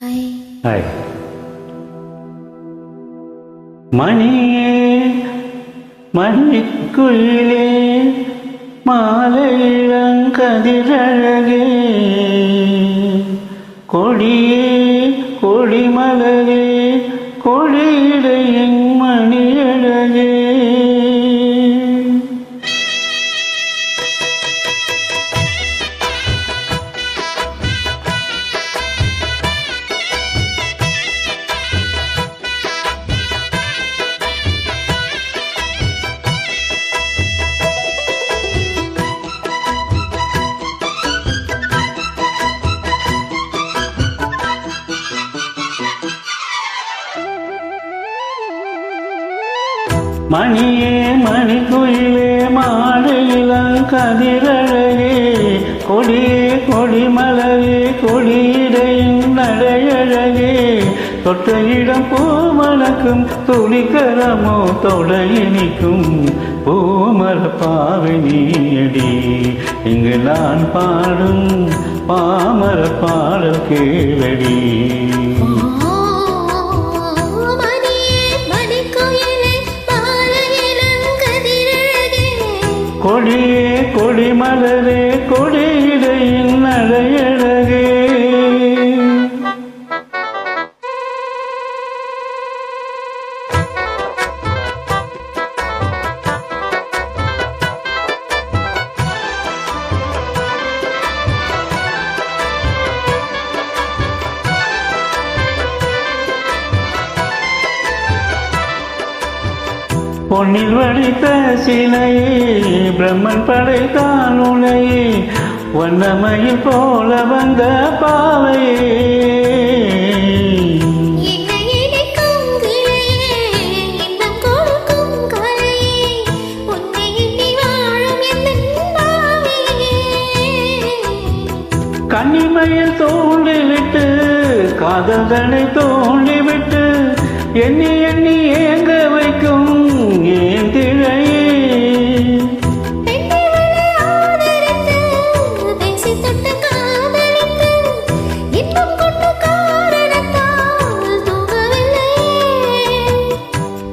Hi. மணியே மணிக்குயிலே மாலையிளங்கதிரழகே கொடியே கொடிமலரே கொடியிடையின் மணியழகே மணியே மணிக்குயிலே மாலையிளங்கதிரழகே கொடியே கொடிமலரே கொடியிடையின் நடையழகே தொட்ட இடம் பூமணக்கும் துளிக்கரமோ தொடையினிக்கும் பூமர பாவினியடி இங்கு நான் பாடும் பாமர பாடல் கேளடி. கொடியே கொடிமலரே கொடியிடையின் நடையழகே பொன்னில் வடித்த சிலையே பிரம்மன் படைத்தான் உனையே வண்ணமயில் போல வந்த பாவையே கன்னிமையில் தோண்டிவிட்டு காதல் தடை தோண்டிவிட்டு எண்ணி எண்ணி ஏங்க வைக்கும் ஏன் திழையே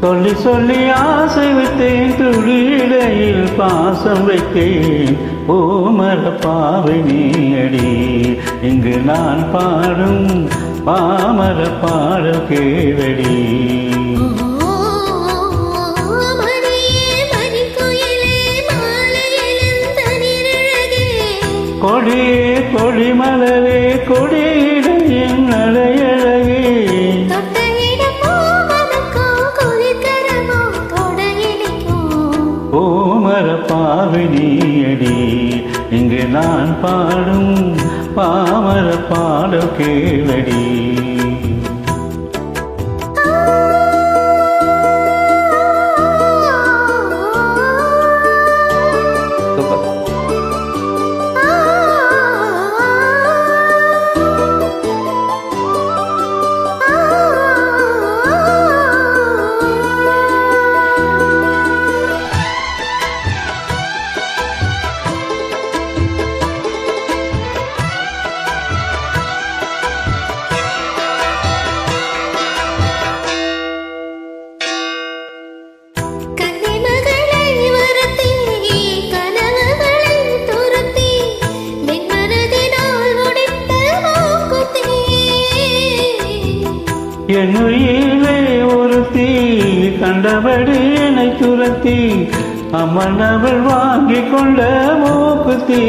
சொல்லி சொல்லி ஆசை வைத்தேன் துளியிடையில் பாசம் வைத்தேன் பூமர பாவினியடி இங்கு நான் பாடும் பாமர பாடல் கேளடி. கொடியே கொடிமலரே கொடியிடையின் நடையழகே பூமர பாவினியடி இங்கு நான் பாடும் பாமர பாடல் கேளடி. என் உயிரே ஒருத்தி கண்டபடி என்னை துரத்தி அம்மன் அவள் வாங்கி கொண்ட மூக்குத்தி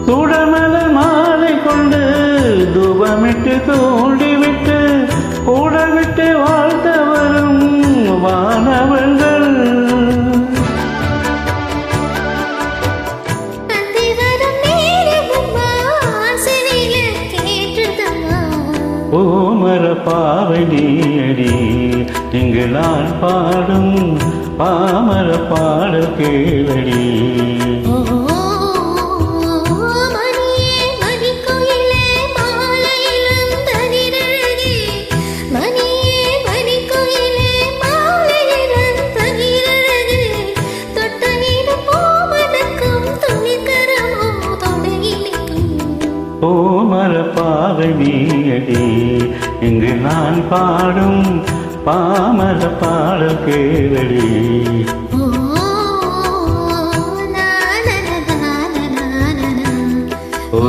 சுடமல மாலை கொண்டு தூபமிட்டு தூண்டிவிட்டு கூட விட்டு வாழ்த்த வரும் வானவர்கள் பூமர பாவினியடி இங்கு நான் பாடும் பாமர பாடல் கேளடி. மணியே மணிக்குயிலே மாலையிளங்கதிரழகே ஓமர பாவை நீயடி இங்கு நான் பாடும் பாமர பாடல் கேளடி. ஓ